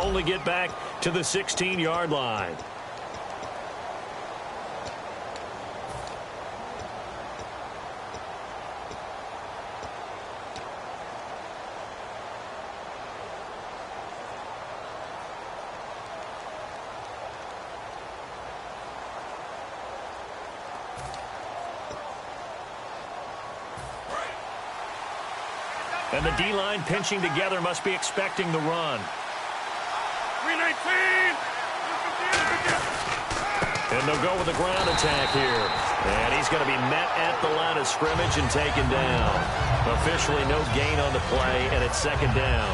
only get back to the 16-yard line. And the D-line pinching together must be expecting the run. 319. And they'll go with the ground attack here. And he's going to be met at the line of scrimmage and taken down. Officially no gain on the play, and it's second down.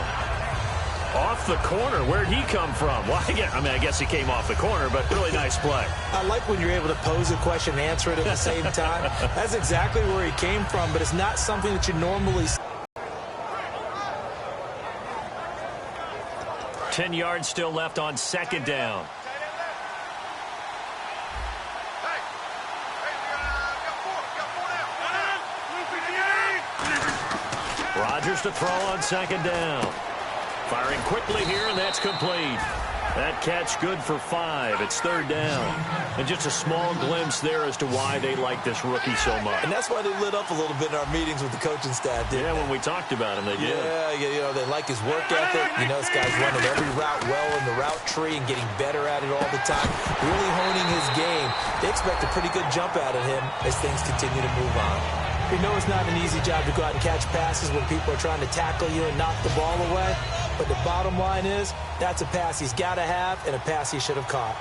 Off the corner. Where'd he come from? Well, I guess he came off the corner, but really nice play. I like when you're able to pose a question and answer it at the same time. That's exactly where he came from, but it's not something that you normally see. 10 yards still left on second down. Rodgers to throw on second down. Firing quickly here, and that's complete. That catch good for 5. It's third down. And just a small glimpse there as to why they like this rookie so much. And that's why they lit up a little bit in our meetings with the coaching staff, didn't they? When we talked about him, they did. Yeah, they like his work ethic. This guy's running every route well in the route tree and getting better at it all the time. Really honing his game. They expect a pretty good jump out of him as things continue to move on. We know it's not an easy job to go out and catch passes when people are trying to tackle you and knock the ball away. But the bottom line is, that's a pass he's got to have and a pass he should have caught.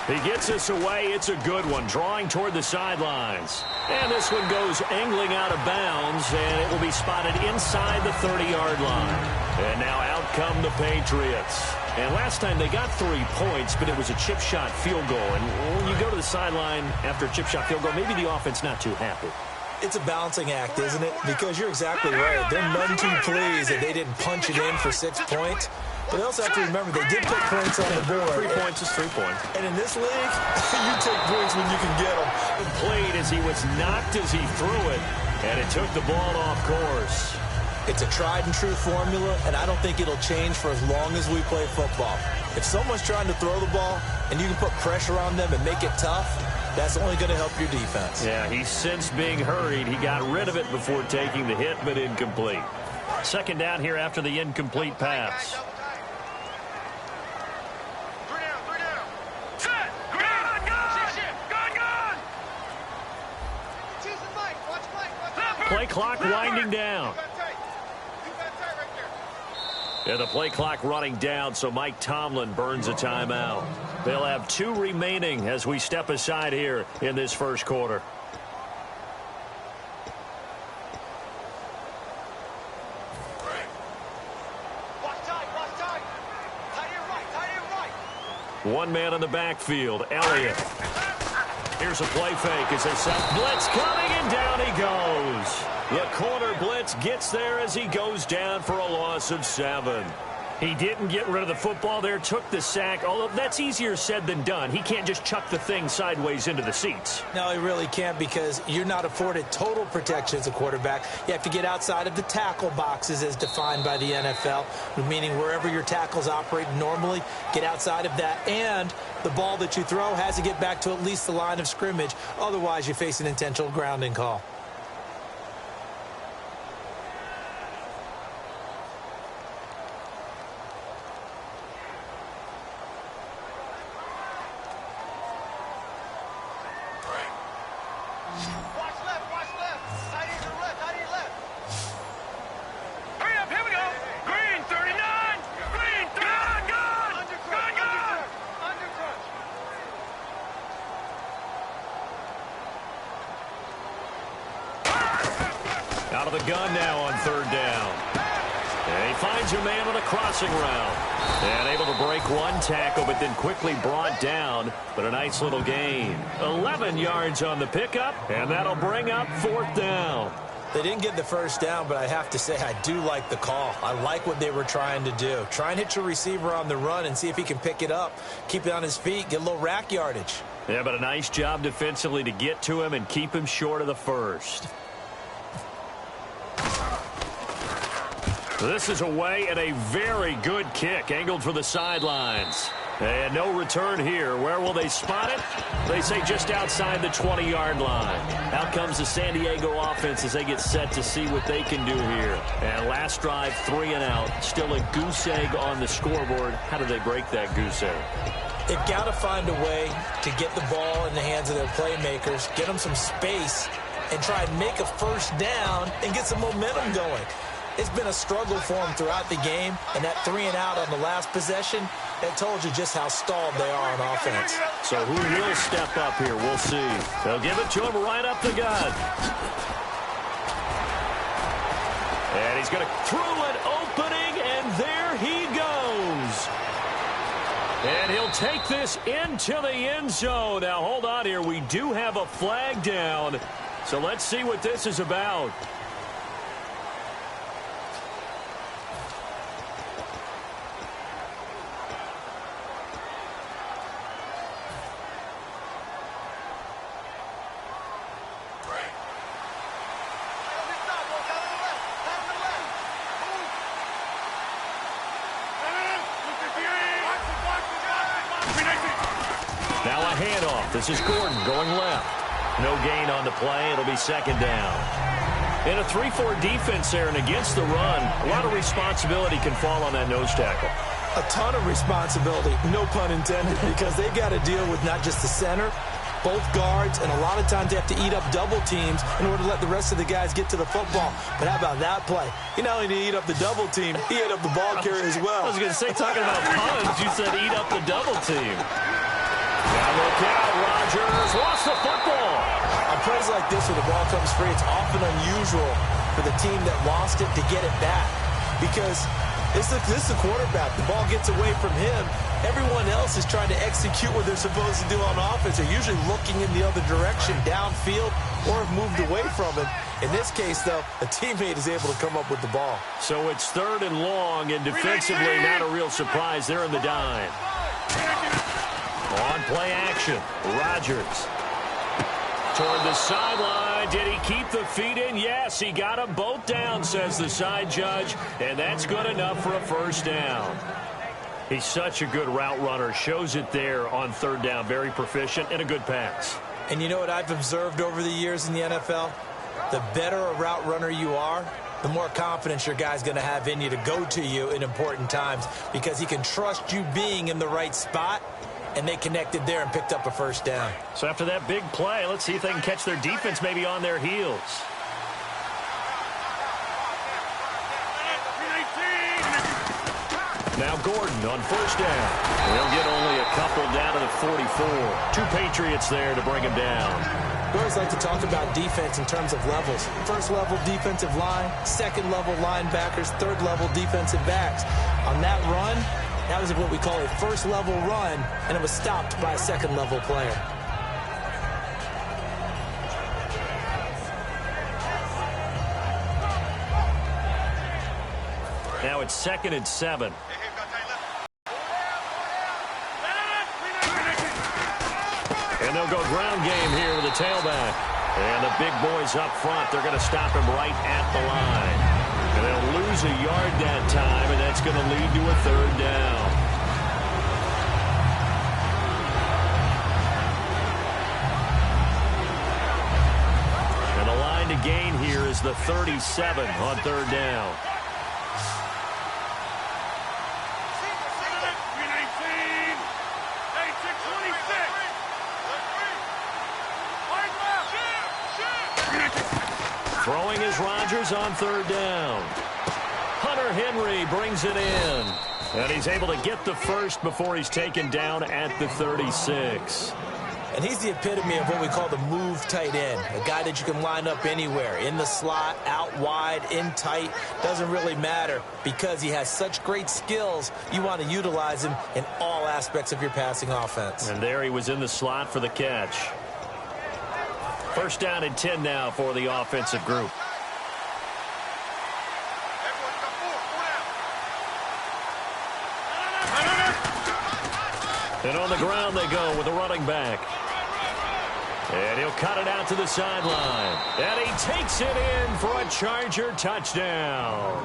He gets us away. It's a good one, drawing toward the sidelines. And this one goes angling out of bounds, and it will be spotted inside the 30-yard line. And now out come the Patriots. And last time they got 3 points, but it was a chip shot field goal. And when you go to the sideline after a chip shot field goal, maybe the offense not too happy. It's a balancing act, isn't it? Because you're exactly right. They're none too pleased that they didn't punch it in for 6 points. But they also have to remember they did put points on the board. 3 points is 3 points. And in this league, you take points when you can get them. Played as he was knocked as he threw it, and it took the ball off course. It's a tried-and-true formula, and I don't think it'll change for as long as we play football. If someone's trying to throw the ball and you can put pressure on them and make it tough, that's only going to help your defense. Yeah, he's since being hurried. He got rid of it before taking the hit, but incomplete. Second down here after the incomplete pass. Play clock winding down. Yeah, the play clock running down, so Mike Tomlin burns a timeout. They'll have 2 remaining as we step aside here in this first quarter. One man in the backfield, Elliott. Here's a play fake as they set blitz coming, and down he goes. The corner blitz gets there as he goes down for a loss of 7. He didn't get rid of the football there, took the sack, although that's easier said than done. He can't just chuck the thing sideways into the seats. No, he really can't, because you're not afforded total protection as a quarterback. You have to get outside of the tackle boxes as defined by the NFL, meaning wherever your tackles operate normally, get outside of that, and the ball that you throw has to get back to at least the line of scrimmage. Otherwise, you face an intentional grounding call. Out of the gun now on third down. And he finds a man on a crossing route. And able to break one tackle, but then quickly brought down. But a nice little gain. 11 yards on the pickup, and that'll bring up fourth down. They didn't get the first down, but I have to say I do like the call. I like what they were trying to do. Try and hit your receiver on the run and see if he can pick it up. Keep it on his feet, get a little rack yardage. Yeah, but a nice job defensively to get to him and keep him short of the first. This is away and a very good kick, angled for the sidelines. And no return here. Where will they spot it? They say just outside the 20-yard line. Out comes the San Diego offense as they get set to see what they can do here. And last drive, 3 and out. Still a goose egg on the scoreboard. How do they break that goose egg? They've got to find a way to get the ball in the hands of their playmakers, get them some space, and try and make a first down and get some momentum going. It's been a struggle for them throughout the game, and that 3 and out on the last possession, that told you just how stalled they are on offense. So who will step up here? We'll see. They'll give it to him right up the gut. And he's going to throw an opening, and there he goes. And he'll take this into the end zone. Now, hold on here. We do have a flag down. So let's see what this is about. Now a handoff. This is Gordon going left. No gain on the play. It'll be second down. In a 3-4 defense there and against the run, a lot of responsibility can fall on that nose tackle. A ton of responsibility, no pun intended, because they've got to deal with not just the center, both guards, and a lot of times they have to eat up double teams in order to let the rest of the guys get to the football. But how about that play? He not only did he eat up the double team, he ate up the ball carrier as well. I was going to say, talking about puns, you said eat up the double team. Now look out, Rodgers lost the football. On plays like this where the ball comes free, it's often unusual for the team that lost it to get it back. Because this is the quarterback. The ball gets away from him. Everyone else is trying to execute what they're supposed to do on offense. They're usually looking in the other direction, downfield, or have moved away from it. In this case, though, a teammate is able to come up with the ball. So it's 3rd and long, and defensively not a real surprise. They're in the dime. On play action, Rodgers. Toward the sideline. Did he keep the feet in? Yes, he got them both down, says the side judge, and that's good enough for a first down. He's such a good route runner. Shows it there on 3rd down. Very proficient and a good pass. And you know what I've observed over the years in the NFL? The better a route runner you are, the more confidence your guy's going to have in you to go to you in important times because he can trust you being in the right spot. And they connected there and picked up a first down. So after that big play, let's see if they can catch their defense maybe on their heels. Now Gordon on first down. He'll get only a couple down to the 44. 2 Patriots there to bring him down. We always like to talk about defense in terms of levels. First level defensive line, second level linebackers, third level defensive backs. On that run, that was what we call a first-level run, and it was stopped by a second-level player. Now it's 2nd and 7. And they'll go ground game here with the tailback. And the big boys up front, they're going to stop him right at the line. And they'll lose a yard that time, and that's going to lead to a 3rd down. And the line to gain here is the 37 on 3rd down. Throwing is Rodgers on 3rd down. Hunter Henry brings it in. And he's able to get the first before he's taken down at the 36. And he's the epitome of what we call the move tight end. A guy that you can line up anywhere. In the slot, out wide, in tight. Doesn't really matter because he has such great skills. You want to utilize him in all aspects of your passing offense. And there he was in the slot for the catch. First down and 10 now for the offensive group. And on the ground they go with a running back. And he'll cut it out to the sideline. And he takes it in for a Charger touchdown.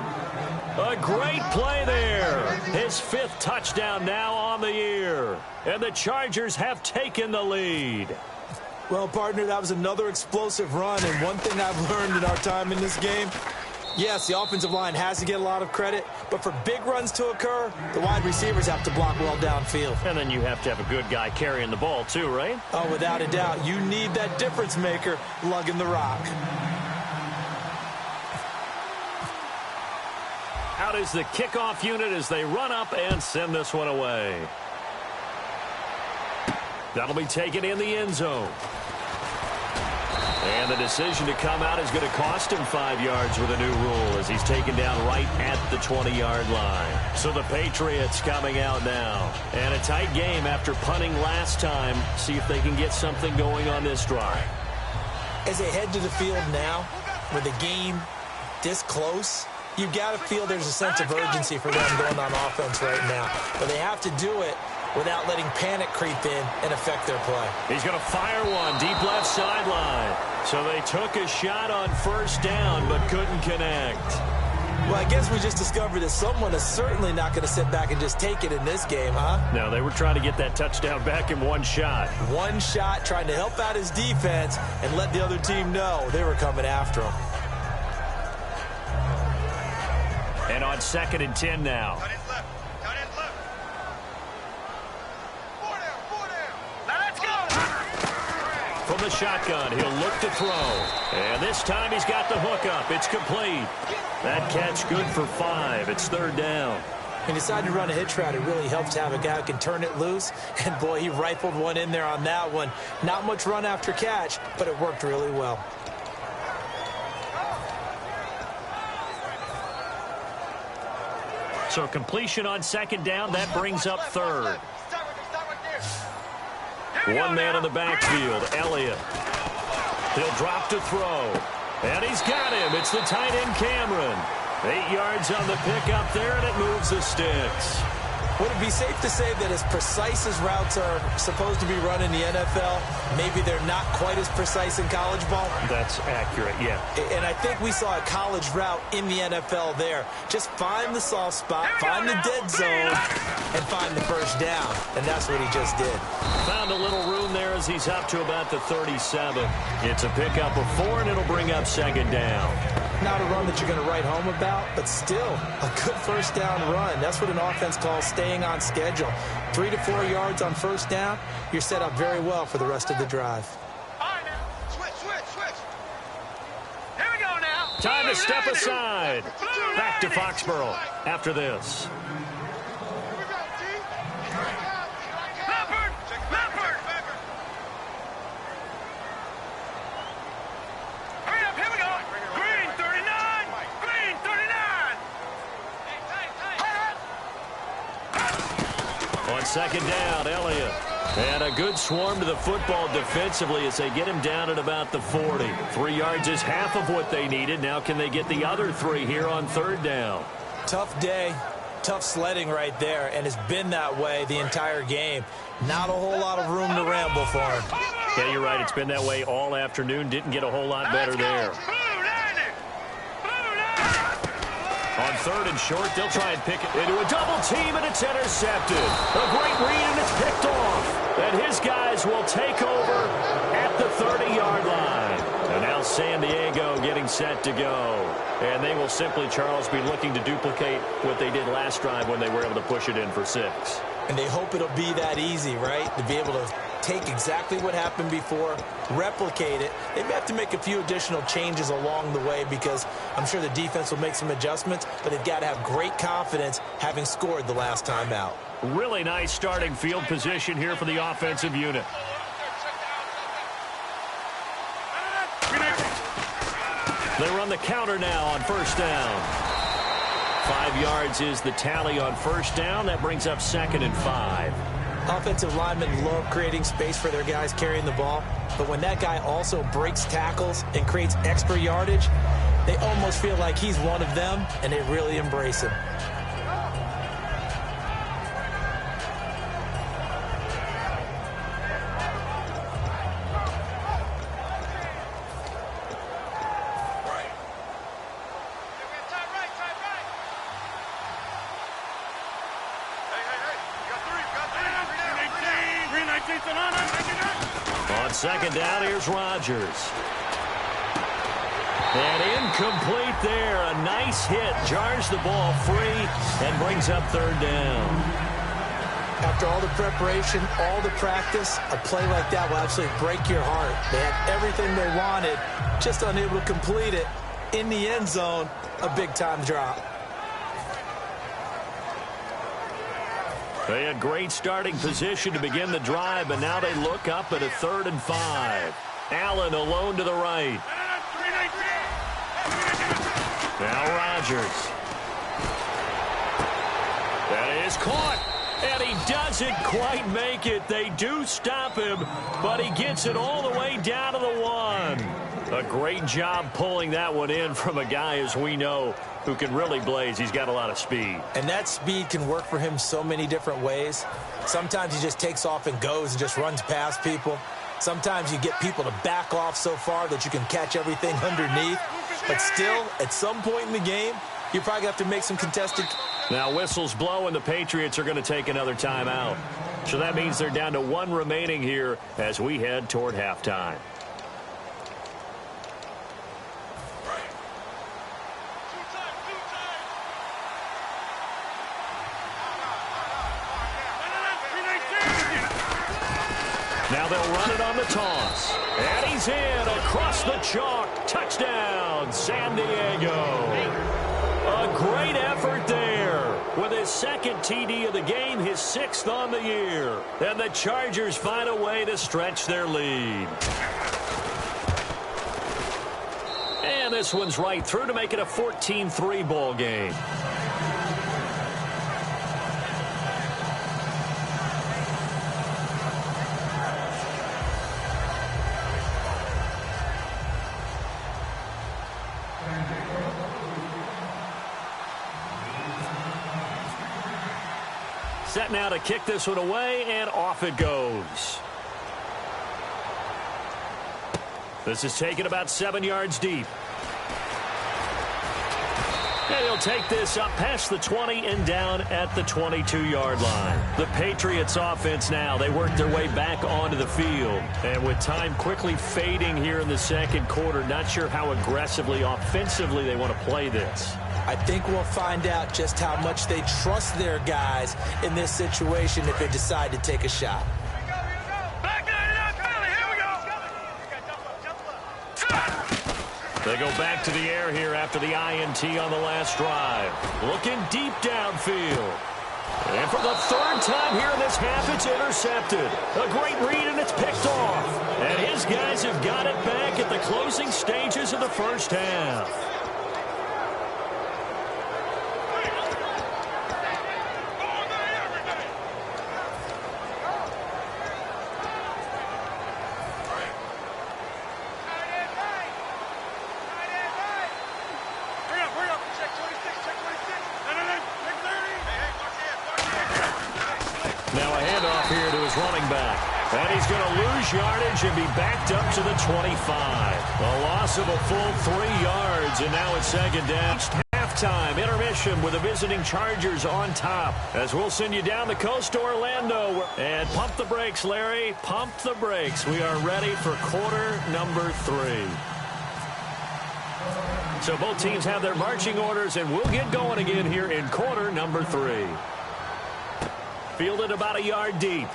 A great play there. His 5th touchdown now on the year. And the Chargers have taken the lead. Well, partner, that was another explosive run. And one thing I've learned in our time in this game, yes, the offensive line has to get a lot of credit, but for big runs to occur, the wide receivers have to block well downfield. And then you have to have a good guy carrying the ball too, right? Oh, without a doubt. You need that difference maker lugging the rock. Out is the kickoff unit as they run up and send this one away. That'll be taken in the end zone. And the decision to come out is going to cost him 5 yards with a new rule as he's taken down right at the 20-yard line. So the Patriots coming out now. And a tight game after punting last time. See if they can get something going on this drive. As they head to the field now, with the game this close, you've got to feel there's a sense of urgency for them going on offense right now. But they have to do it without letting panic creep in and affect their play. He's going to fire one deep left sideline. So they took a shot on first down but couldn't connect. Well, I guess we just discovered that someone is certainly not going to sit back and just take it in this game, huh? No, they were trying to get that touchdown back in one shot. One shot, trying to help out his defense and let the other team know they were coming after him. And on 2nd and 10 now. From the shotgun, he'll look to throw. And this time he's got the hook up. It's complete. That catch good for 5. It's 3rd down. He decided to run a hitch route. It really helps to have a guy who can turn it loose. And, boy, he rifled one in there on that one. Not much run after catch, but it worked really well. So completion on 2nd down. That brings up 3rd. One man in the backfield, Elliott. He'll drop to throw. And he's got him. It's the tight end, Cameron. 8 yards on the pickup there, and it moves the sticks. Would it be safe to say that as precise as routes are supposed to be run in the NFL, maybe they're not quite as precise in college ball? That's accurate, yeah. And I think we saw a college route in the NFL there. Just find the soft spot, find the dead zone, and find the first down. And that's what he just did. Found a little room there as he's up to about the 37. It's a pickup of 4, and it'll bring up 2nd down. Not a run that you're going to write home about, but still a good first down run. That's what an offense calls staying on schedule. 3 to 4 yards on first down, you're set up very well for the rest of the drive. All right, now. Switch. Here we go now. Time to step aside. Back to Foxborough after this. On 2nd down, Elliott. And a good swarm to the football defensively as they get him down at about the 40. 3 yards is half of what they needed. Now can they get the other 3 here on 3rd down? Tough day, tough sledding right there, and it's been that way the entire game. Not a whole lot of room to ramble for him. Yeah, you're right. It's been that way all afternoon. Didn't get a whole lot better there. On 3rd and short, they'll try and pick it into a double team, and it's intercepted. A great read, and it's picked off. And his guys will take over at the 30-yard line. And now San Diego getting set to go. And they will simply, Charles, be looking to duplicate what they did last drive when they were able to push it in for 6. And they hope it'll be that easy, right? To be able to take exactly what happened before, replicate it. They may have to make a few additional changes along the way because I'm sure the defense will make some adjustments, but they've got to have great confidence having scored the last time out. Really nice starting field position here for the offensive unit. They run the counter now on first down. 5 yards is the tally on first down. That brings up 2nd and 5. Offensive linemen love creating space for their guys carrying the ball, but when that guy also breaks tackles and creates extra yardage, they almost feel like he's one of them, and they really embrace him. second down, here's Rodgers. And incomplete there. A nice hit. Jars the ball free and brings up third down. After all the preparation, all the practice, a play like that will absolutely break your heart. They had everything they wanted, just unable to complete it. In the end zone, a big-time drop. They had great starting position to begin the drive, but now they look up at a 3rd and 5. Allen alone to the right. Now Rodgers. That is caught. And he doesn't quite make it. They do stop him, but he gets it all the way down to the 1. A great job pulling that one in from a guy, as we know, who can really blaze. He's got a lot of speed. And that speed can work for him so many different ways. Sometimes he just takes off and goes and just runs past people. Sometimes you get people to back off so far that you can catch everything underneath. But still, at some point in the game, you probably have to make some contested. Now whistles blow, and the Patriots are going to take another timeout. So that means they're down to 1 remaining here as we head toward halftime. Now they'll run it on the toss. And he's in across the chalk. Touchdown, San Diego. A great effort there with his 2nd TD of the game, his 6th on the year. And the Chargers find a way to stretch their lead. And this one's right through to make it a 14-3 ball game. Set now to kick this one away, and off it goes. This is taken about 7 yards deep. And he'll take this up past the 20 and down at the 22-yard line. The Patriots offense now, they work their way back onto the field. And with time quickly fading here in the second quarter, not sure how aggressively, offensively they want to play this. I think we'll find out just how much they trust their guys in this situation if they decide to take a shot. They go back to the air here after the INT on the last drive. Looking deep downfield. And for the 3rd time here in this half, it's intercepted. A great read, and it's picked off. And his guys have got it back at the closing stages of the first half. Now a handoff here to his running back. And he's going to lose yardage and be backed up to the 25. A loss of a full 3 yards, and now it's 2nd down. Halftime intermission with the visiting Chargers on top. As we'll send you down the coast to Orlando. And pump the brakes, Larry. Pump the brakes. We are ready for quarter number 3. So both teams have their marching orders, and we'll get going again here in quarter number 3. Fielded about a yard deep.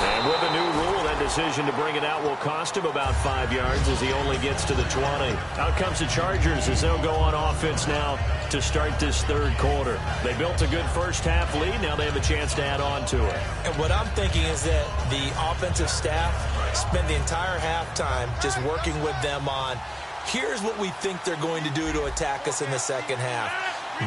And with the new rule, that decision to bring it out will cost him about 5 yards as he only gets to the 20. Out comes the Chargers as they'll go on offense now to start this 3rd quarter. They built a good first half lead. Now they have a chance to add on to it. And what I'm thinking is that the offensive staff spent the entire halftime just working with them on, here's what we think they're going to do to attack us in the second half.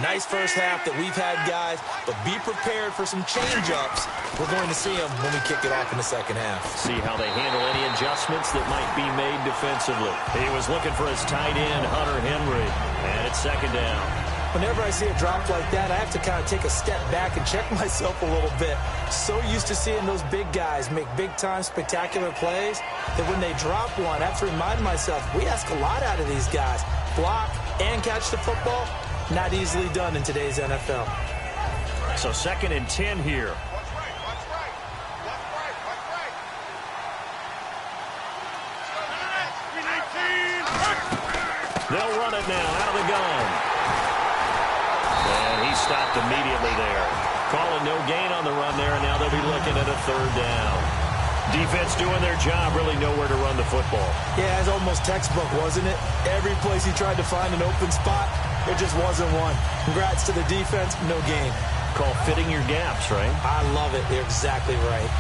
Nice first half that we've had, guys, but be prepared for some change-ups. We're going to see them when we kick it off in the second half. See how they handle any adjustments that might be made defensively. He was looking for his tight end, Hunter Henry, and it's 2nd down. Whenever I see a drop like that, I have to kind of take a step back and check myself a little bit. So used to seeing those big guys make big-time spectacular plays that when they drop one, I have to remind myself, we ask a lot out of these guys. Block and catch the football. Not easily done in today's NFL. So 2nd and 10 here. They'll run it now out of the gun. And he stopped immediately there. Calling no gain on the run there, and now they'll be looking at a third down. Defense doing their job, really nowhere to run the football. Yeah, it's almost textbook, wasn't it? Every place he tried to find an open spot, there just wasn't one. Congrats to the defense, no gain. Call fitting your gaps, right? I love it. You're exactly right.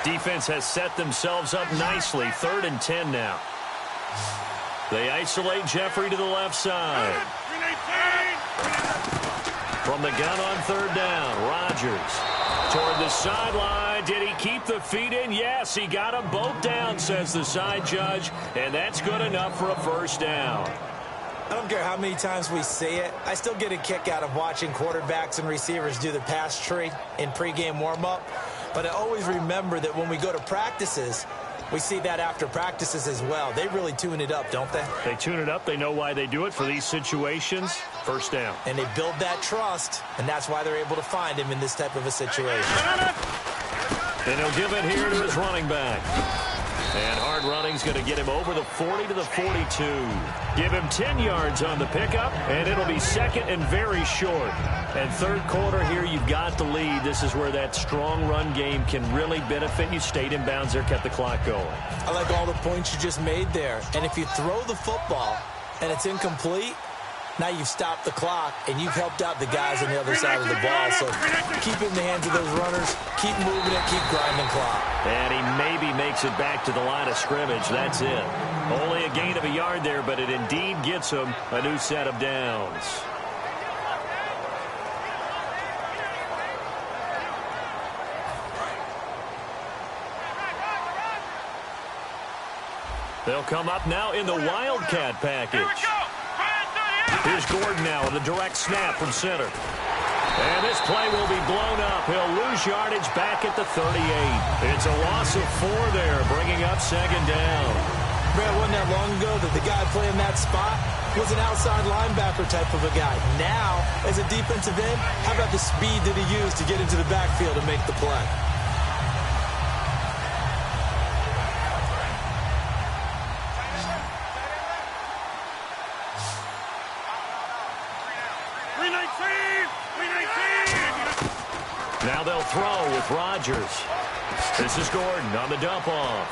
Defense has set themselves up nicely. 3rd and 10 now. They isolate Jeffrey to the left side. From the gun on 3rd down, Rodgers toward the sideline. Did he keep the feet in? Yes, he got them both down, says the side judge, and that's good enough for a first down. I don't care how many times we say it. I still get a kick out of watching quarterbacks and receivers do the pass tree in pregame warm-up. But I always remember that when we go to practices, we see that after practices as well. They really tune it up, don't they? They tune it up. They know why they do it for these situations. First down. And they build that trust, and that's why they're able to find him in this type of a situation. And he'll give it here to his running back. And hard running's going to get him over the 40 to the 42. Give him 10 yards on the pickup, and it'll be second and very short. And third quarter here, you've got the lead. This is where that strong run game can really benefit you. Stayed in bounds there, kept the clock going. I like all the points you just made there. And if you throw the football and it's incomplete, now you've stopped the clock, and you've helped out the guys on the other side of the ball. So keep it in the hands of those runners. Keep moving it. Keep grinding clock. And he maybe makes it back to the line of scrimmage. That's it. Only a gain of a yard there, but it indeed gets him a new set of downs. They'll come up now in the Wildcat package. Here's Gordon now with a direct snap from center. And this play will be blown up. He'll lose yardage back at the 38. It's a loss of 4 there, bringing up second down. Brad, wasn't that long ago that the guy playing that spot was an outside linebacker type of a guy. Now, as a defensive end, how about the speed that he used to get into the backfield and make the play? Now they'll throw with Rodgers. This is Gordon on the dump off.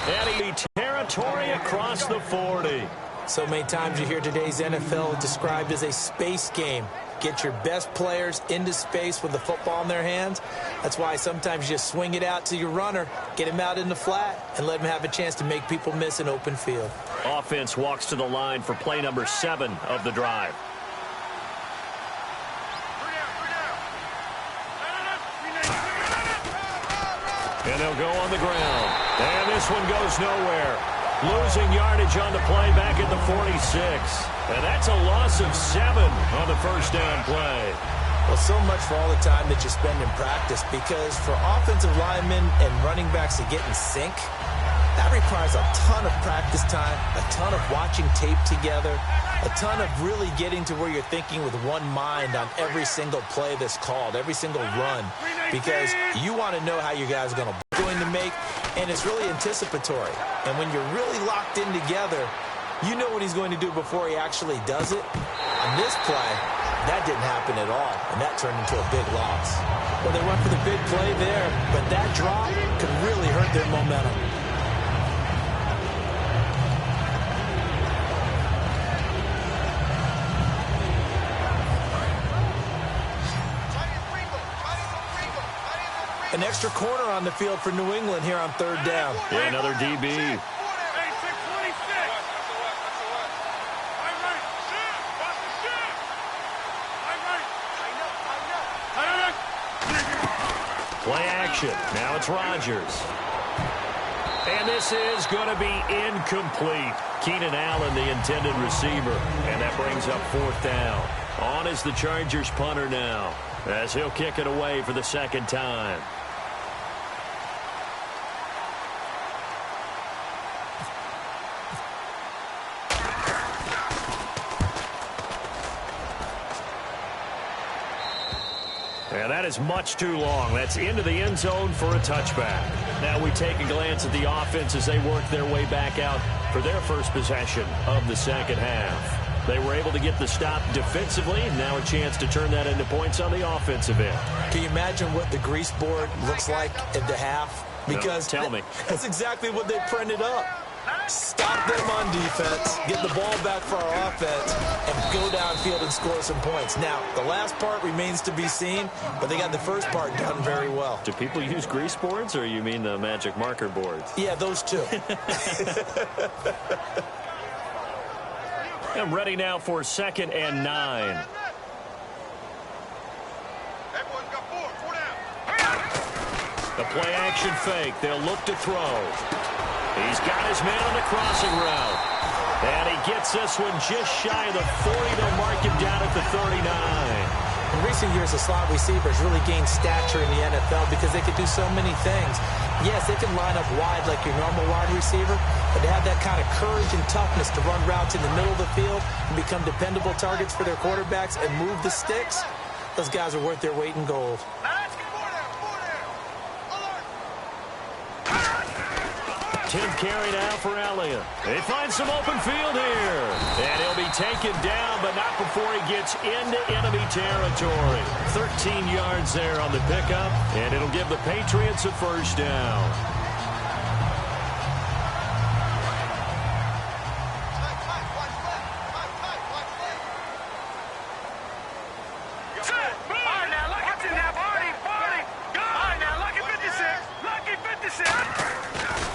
And territory across the 40. So many times you hear today's NFL described as a space game. Get your best players into space with the football in their hands. That's why sometimes you just swing it out to your runner, get him out in the flat, and let him have a chance to make people miss an open field. Offense walks to the line for play number 7 of the drive. And they'll go on the ground. And this one goes nowhere. Losing yardage on the play back at the 46. And that's a loss of 7 on the first down play. Well, so much for all the time that you spend in practice, because for offensive linemen and running backs to get in sync, that requires a ton of practice time, a ton of watching tape together, a ton of really getting to where you're thinking with one mind on every single play that's called, every single run, because you want to know how you guys are going to make, and it's really anticipatory. And when you're really locked in together, you know what he's going to do before he actually does it. On this play, that didn't happen at all, and that turned into a big loss. Well, they went for the big play there, but that drop could really hurt their momentum. An extra corner on the field for New England here on third down. Yeah, another DB. Play action. Now it's Rodgers. And this is going to be incomplete. Keenan Allen, the intended receiver. And that brings up fourth down. On is the Chargers punter now, as he'll kick it away for the second time. And that is much too long. That's into the end zone for a touchback. Now we take a glance at the offense as they work their way back out for their first possession of the second half. They were able to get the stop defensively. Now a chance to turn that into points on the offensive end. Can you imagine what the grease board looks like at the half? Because no, tell me. That's exactly what they printed up. Stop them on defense, get the ball back for our offense, and go downfield and score some points. Now, the last part remains to be seen, but they got the first part done very well. Do people use grease boards, or you mean the magic marker boards? Yeah, those two. I'm ready now for 2nd and 9. The play action fake. They'll look to throw. He's got his man on the crossing route. And he gets this one just shy of the 40. They'll mark him down at the 39. In recent years, the slot receivers really gained stature in the NFL because they could do so many things. Yes, they can line up wide like your normal wide receiver, but to have that kind of courage and toughness to run routes in the middle of the field and become dependable targets for their quarterbacks and move the sticks, those guys are worth their weight in gold. Tim carry now for Elliott. They find some open field here. And he'll be taken down, but not before he gets into enemy territory. 13 yards there on the pickup, and it'll give the Patriots a first down.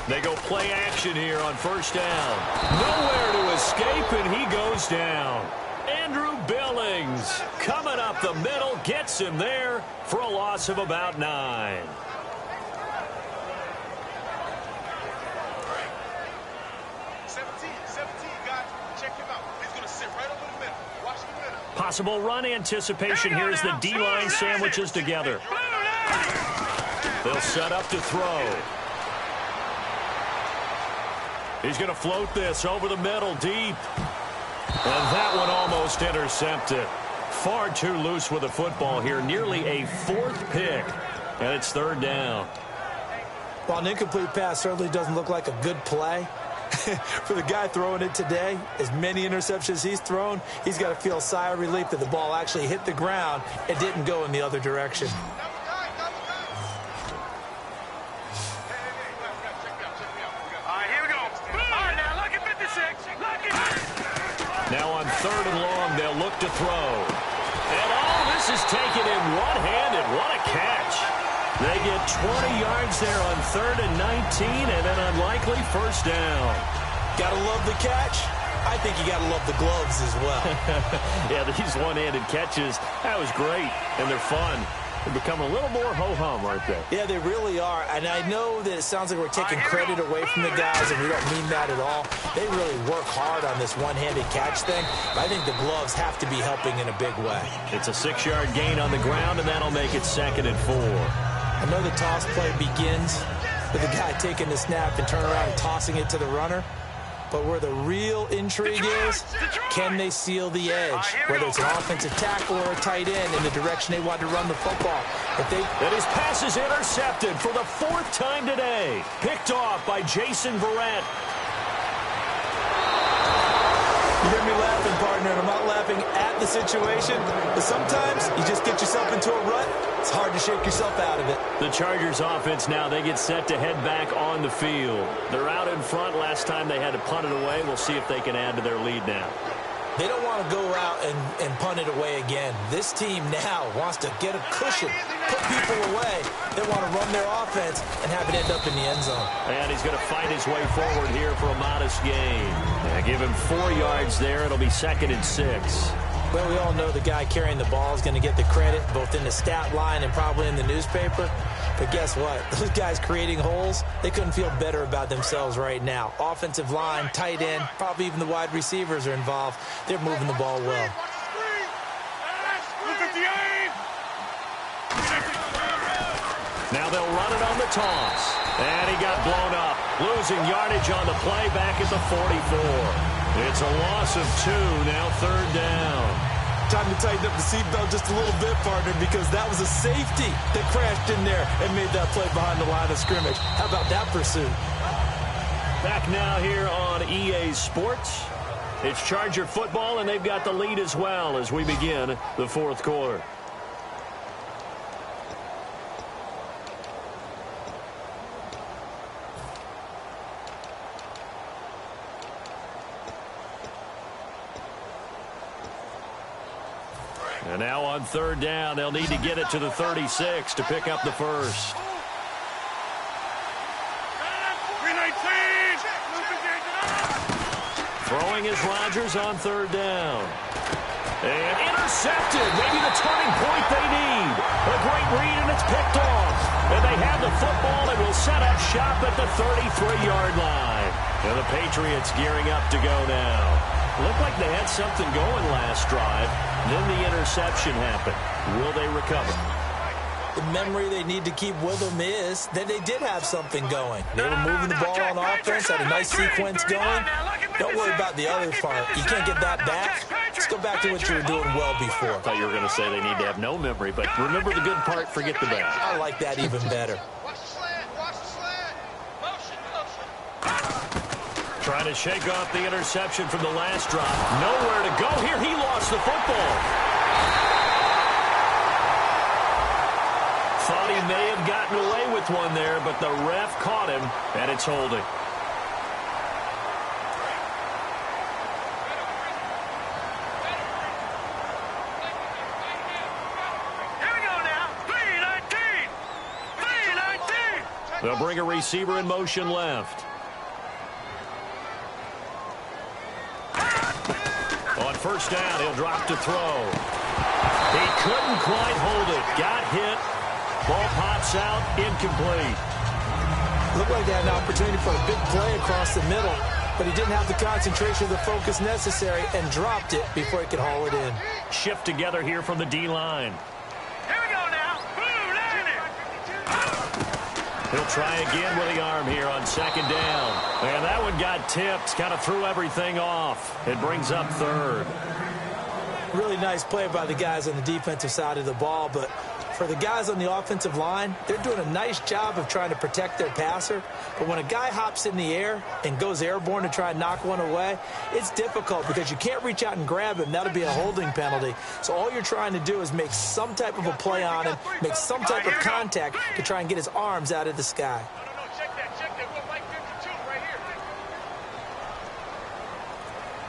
They go play action here on first down. Nowhere to escape, and he goes down. Andrew Billings coming up the middle, gets him there for a loss of about 9. Possible run anticipation here as the D-line sandwiches together. They'll set up to throw. He's going to float this over the middle deep. And that one almost intercepted. Far too loose with the football here. Nearly a 4th pick. And it's 3rd down. While an incomplete pass certainly doesn't look like a good play, for the guy throwing it today, as many interceptions he's thrown, he's got to feel a sigh of relief that the ball actually hit the ground and didn't go in the other direction. Now on 3rd and long, they'll look to throw. And all this is taken in one-handed. What a catch. They get 20 yards there on 3rd and 19, and an unlikely first down. Gotta love the catch. I think you gotta love the gloves as well. Yeah, these one-handed catches, that was great, and they're fun. They become a little more ho-hum, aren't they? Yeah, they really are. And I know that it sounds like we're taking credit away from the guys, and we don't mean that at all. They really work hard on this one-handed catch thing. But I think the gloves have to be helping in a big way. It's a 6-yard gain on the ground, and that'll make it 2nd and 4. I know the toss play begins with the guy taking the snap and turning around and tossing it to the runner. But where the real intrigue is, can they seal the edge? Whether it's an offensive tackle or a tight end in the direction they want to run the football. And his pass is intercepted for the 4th time today. Picked off by Jason Verrett. You hear me laughing, partner, and I'm not laughing at the situation. But sometimes you just get yourself into a rut. It's hard to shake yourself out of it. The Chargers offense now, they get set to head back on the field. They're out in front. Last time they had to punt it away. We'll see if they can add to their lead now. They don't want to go out and punt it away again. This team now wants to get a cushion, put people away. They want to run their offense and have it end up in the end zone. And he's going to fight his way forward here for a modest gain. Give him 4 yards there. It'll be 2nd and 6. Well, we all know the guy carrying the ball is going to get the credit, both in the stat line and probably in the newspaper. But guess what? Those guys creating holes, they couldn't feel better about themselves right now. Offensive line, tight end, probably even the wide receivers are involved. They're moving the ball well. Now they'll run it on the toss. And he got blown up. Losing yardage on the play back at the 44. It's a loss of 2, now 3rd down. Time to tighten up the seatbelt just a little bit, partner, because that was a safety that crashed in there and made that play behind the line of scrimmage. How about that pursuit? Back now here on EA Sports. It's Charger football, and they've got the lead as well as we begin the fourth quarter. And now on third down, they'll need to get it to the 36 to pick up the first. Throwing is Rodgers on third down. And intercepted. Maybe the turning point they need. A great read, and it's picked off. And they have the football and will set up shop at the 33-yard line. And the Patriots gearing up to go now. Looked like they had something going last drive. Then the interception happened. Will they recover? The memory they need to keep with them is that they did have something going. They were moving the ball on offense, had a nice sequence going. Don't worry about the other part. You can't get that back. Let's go back to what you were doing well before. I thought you were going to say they need to have no memory, but remember the good part, forget the bad. I like that even better. Watch the slant. Watch the slant. Motion, motion. Trying to shake off the interception from the last drop. Nowhere to go here. He lost the football. Thought he may have gotten away with one there, but the ref caught him, and it's holding. Here we go now. 3-19. 3-19. They'll bring a receiver in motion left. On first down, he'll drop to throw. He couldn't quite hold it. Got hit. Ball pops out, incomplete. Looked like they had an opportunity for a big play across the middle, but he didn't have the concentration or the focus necessary and dropped it before he could haul it in. Shift together here from the D-line. Here we go now. He'll try again with the arm here on second down. And that one got tipped, kind of threw everything off. It brings up third. Really nice play by the guys on the defensive side of the ball, but for the guys on the offensive line, they're doing a nice job of trying to protect their passer. But when a guy hops in the air and goes airborne to try and knock one away, it's difficult because you can't reach out and grab him. That'll be a holding penalty. So all you're trying to do is make some type of a play on him, make some type of contact to try and get his arms out of the sky. No, check that. We're like 52 right here.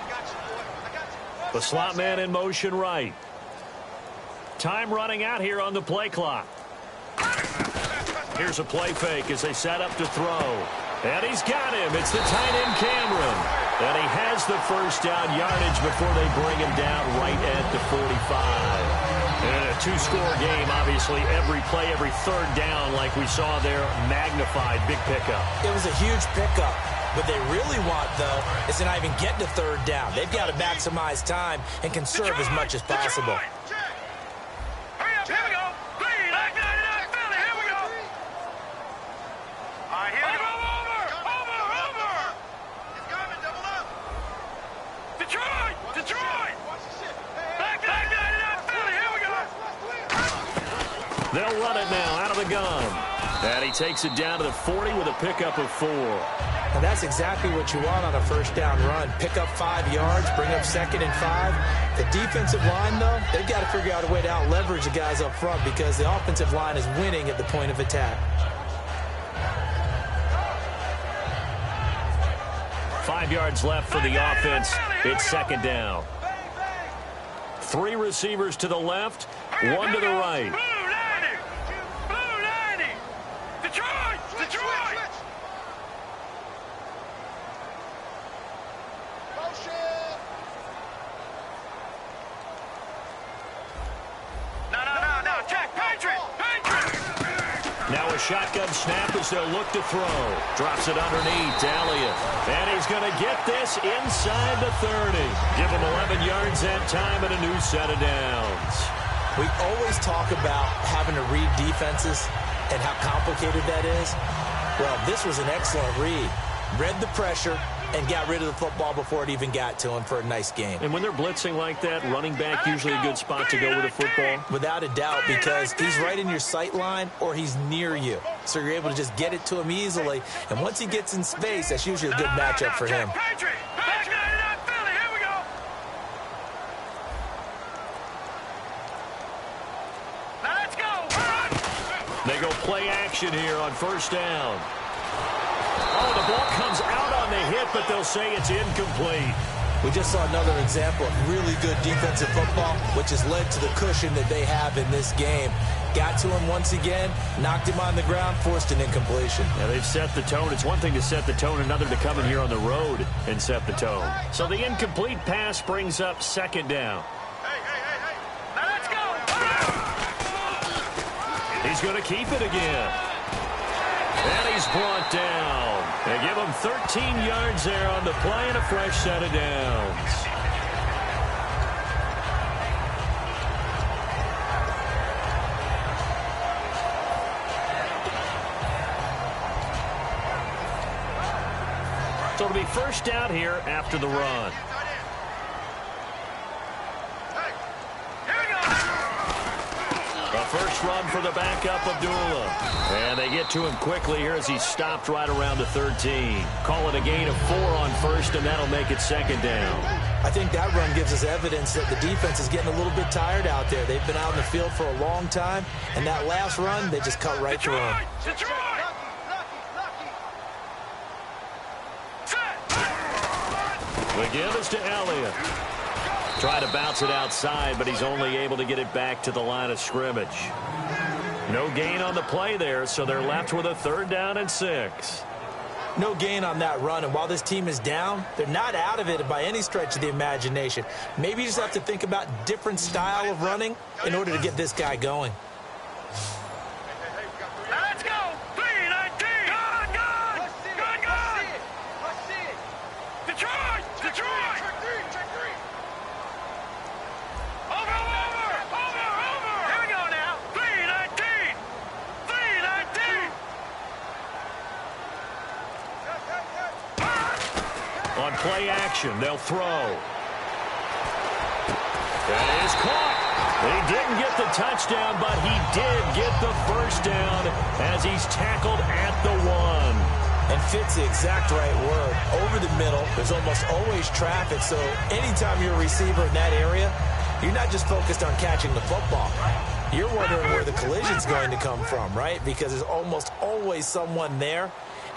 I got you, boy. I got you. The slot man in motion right. Time running out here on the play clock. Here's a play fake as they set up to throw. And he's got him. It's the tight end Cameron. And he has the first down yardage before they bring him down right at the 45. And a two-score game, obviously, every play, every third down, like we saw there, magnified, big pickup. It was a huge pickup. What they really want, though, is to not even get to third down. They've got to maximize time and conserve as much as possible. Here we go. 3-99 Philly. Here we go. All right, here we go. Over. It's coming. Double up. Detroit. Watch the shit. Back 99 Philly. Here we go. They'll run it now out of the gun. And he takes it down to the 40 with a pickup of 4. And that's exactly what you want on a first down run. Pick up 5 yards, bring up 2nd and 5. The defensive line, though, they've got to figure out a way to out-leverage the guys up front because the offensive line is winning at the point of attack. 5 yards left for the offense. It's second down. 3 receivers to the left, 1 to the right. Blue 90. Detroit. No. Check. Patriot. Now a shotgun snap as they'll look to throw. Drops it underneath to Elliott. And he's going to get this inside the 30. Give him 11 yards that time and a new set of downs. We always talk about having to read defenses and how complicated that is. Well, this was an excellent read. Read the pressure, and got rid of the football before it even got to him for a nice game. And when they're blitzing like that, running back usually a good spot to go with the football? Without a doubt, because he's right in your sight line or he's near you. So you're able to just get it to him easily. And once he gets in space, that's usually a good matchup for him. They go play action here on first down. Oh, the ball comes out on the hit, but they'll say it's incomplete. We just saw another example of really good defensive football, which has led to the cushion that they have in this game. Got to him once again, knocked him on the ground, forced an incompletion. Yeah, they've set the tone. It's one thing to set the tone, another to come in here on the road and set the tone. So the incomplete pass brings up second down. Let's go. He's going to keep it again. And he's brought down. They give him 13 yards there on the play and a fresh set of downs. So it'll be first down here after the run. First run for the backup, Abdullah. And they get to him quickly here as he's stopped right around the 13. Call it a gain of 4 on first, and that'll make it second down. I think that run gives us evidence that the defense is getting a little bit tired out there. They've been out in the field for a long time, and that last run, they just cut right through him. The give is to Elliott. Try to bounce it outside, but he's only able to get it back to the line of scrimmage. No gain on the play there, so they're left with a third down and 6. No gain on that run, and while this team is down, they're not out of it by any stretch of the imagination. Maybe you just have to think about different style of running in order to get this guy going. Let's go. 319. Gone. Detroit. On play action, they'll throw. That is caught. He didn't get the touchdown, but he did get the first down as he's tackled at the 1. And fits the exact right word. Over the middle, there's almost always traffic, so anytime you're a receiver in that area, you're not just focused on catching the football. You're wondering where the collision's going to come from, right? Because there's almost always someone there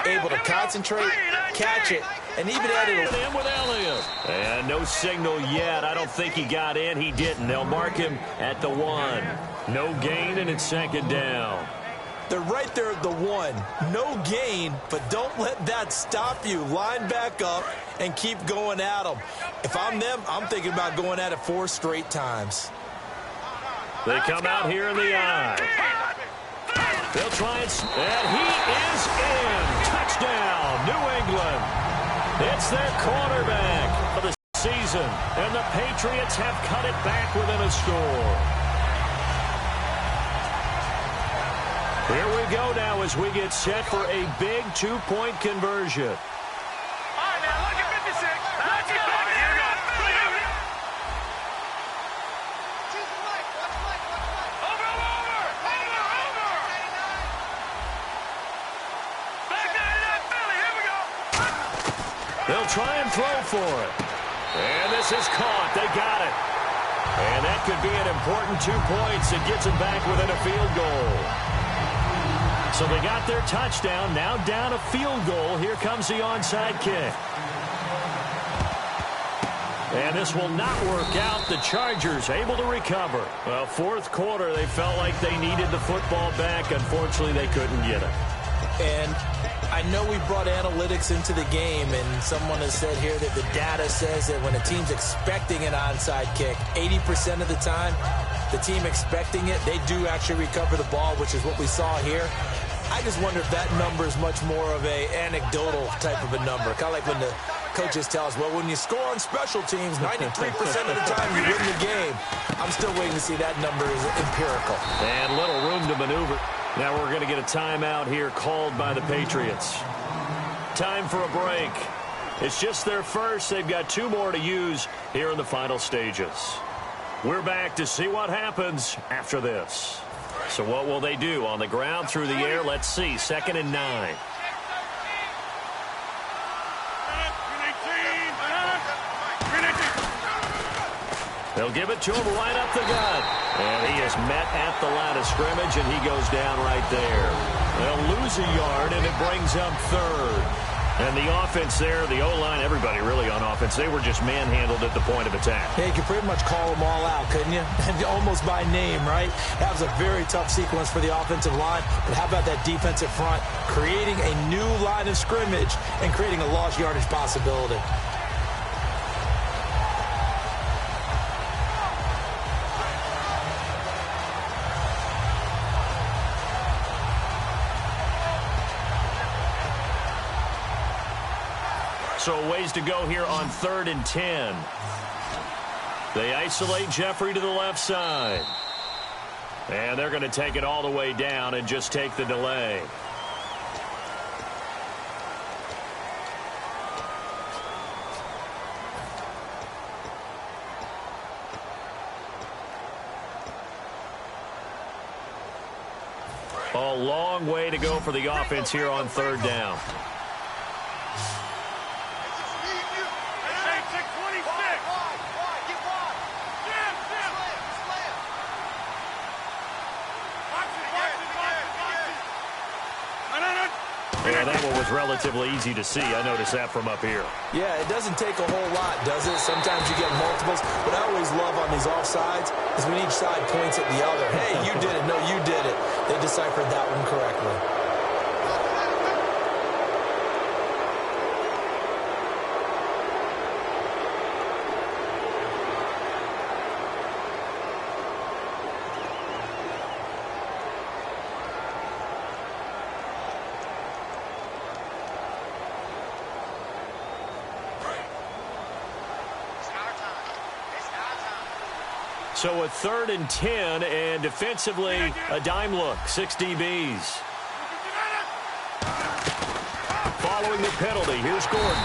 able to concentrate, catch it, and even add it in with Elliott. And no signal yet. I don't think he got in. He didn't. They'll mark him at the 1. No gain, and it's second down. They're right there at the 1. No gain, but don't let that stop you. Line back up and keep going at them. If I'm them, I'm thinking about going at it 4 straight times. They come out here in the eye. They'll try and he is in. Touchdown, New England. It's their quarterback for the season, and the Patriots have cut it back within a score. Here we go now as we get set for a big 2-point conversion. All right, now look at 56. Let's go. Here we go. Over. Back 99, Philly. Here we go. They'll try and throw for it. And this is caught. They got it. And that could be an important 2 points. It gets them back within a field goal. So they got their touchdown. Now down a field goal. Here comes the onside kick. And this will not work out. The Chargers able to recover. Well, fourth quarter, they felt like they needed the football back. Unfortunately, they couldn't get it. And I know we brought analytics into the game, and someone has said here that the data says that when a team's expecting an onside kick, 80% of the time, the team expecting it, they do actually recover the ball, which is what we saw here. I just wonder if that number is much more of a anecdotal type of a number. Kind of like when the coaches tell us, well, when you score on special teams, 93% of the time you win the game. I'm still waiting to see that number is empirical. And little room to maneuver. Now we're going to get a timeout here called by the Patriots. Time for a break. It's just their first. They've got 2 more to use here in the final stages. We're back to see what happens after this. So what will they do? On the ground, through the air, let's see. 2nd and 9. They'll give it to him right up the gut. And he is met at the line of scrimmage, and he goes down right there. They'll lose a yard, and it brings up 3rd. And the offense there, the O-line, everybody really on offense, they were just manhandled at the point of attack. Yeah, you could pretty much call them all out, couldn't you? Almost by name, right? That was a very tough sequence for the offensive line. But how about that defensive front creating a new line of scrimmage and creating a lost yardage possibility? So ways to go here on 3rd and 10. They isolate Jeffrey to the left side. And they're going to take it all the way down and just take the delay. A long way to go for the offense here on 3rd down. Yeah, that one was relatively easy to see. I noticed that from up here. Yeah, it doesn't take a whole lot, does it? Sometimes you get multiples. What I always love on these offsides is when each side points at the other. Hey, you did it. No, you did it. They deciphered that one correctly. So a 3rd and 10, and defensively, a dime look, 6 DBs. Following the penalty, here's Gordon.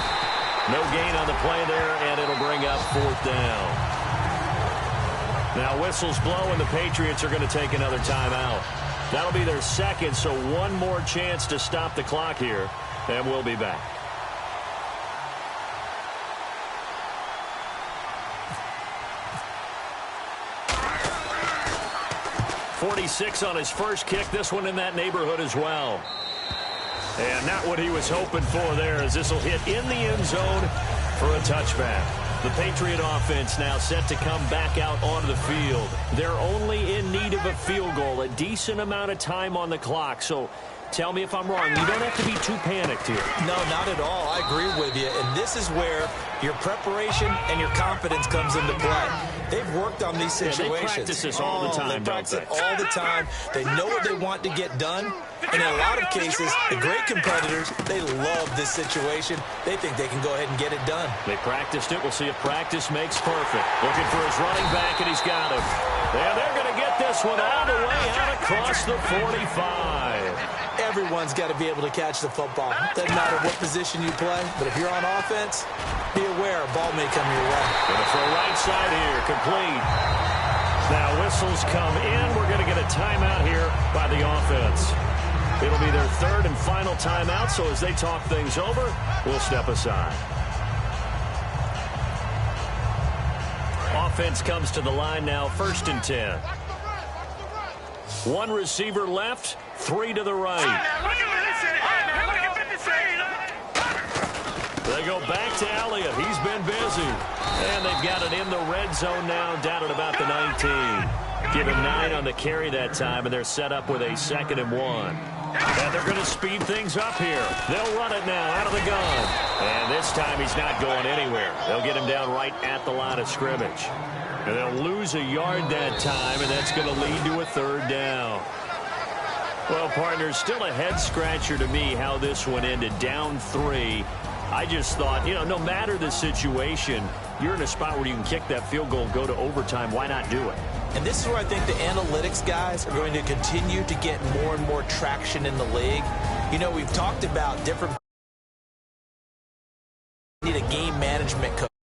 No gain on the play there, and it'll bring up 4th down. Now whistles blow, and the Patriots are going to take another timeout. That'll be their 2nd, so one more chance to stop the clock here, and we'll be back. 46 on his first kick. This one in that neighborhood as well. And not what he was hoping for there, as this will hit in the end zone for a touchback. The Patriot offense now set to come back out onto the field. They're only in need of a field goal, a decent amount of time on the clock. So tell me if I'm wrong. You don't have to be too panicked here. No, not at all. I agree with you. And this is where your preparation and your confidence comes into play. They've worked on these situations. Yeah, they practice this all the time, they practice it all the time. They know what they want to get done. And in a lot of cases, the great competitors, they love this situation. They think they can go ahead and get it done. They practiced it. We'll see if practice makes perfect. Looking for his running back, and he's got him. And they're going to get this one all the way out across the 45. Everyone's got to be able to catch the football. Doesn't matter what position you play, but if you're on offense, be aware a ball may come your way. Going to throw right side here, complete. Now whistles come in. We're going to get a timeout here by the offense. It'll be their 3rd and final timeout, so as they talk things over, we'll step aside. Offense comes to the line now, 1st and 10. One receiver left, 3 to the right. They go back to Elliott. He's been busy. And they've got it in the red zone now, down at about the 19. Give him 9 on the carry that time, and they're set up with a 2nd and 1. And they're going to speed things up here. They'll run it now out of the gun. And this time he's not going anywhere. They'll get him down right at the line of scrimmage. And they'll lose a yard that time, and that's going to lead to a 3rd down. Well, partners, still a head-scratcher to me how this one ended, down 3. I just thought, no matter the situation, you're in a spot where you can kick that field goal and go to overtime. Why not do it? And this is where I think the analytics guys are going to continue to get more and more traction in the league. We've talked about different Need a game management coach.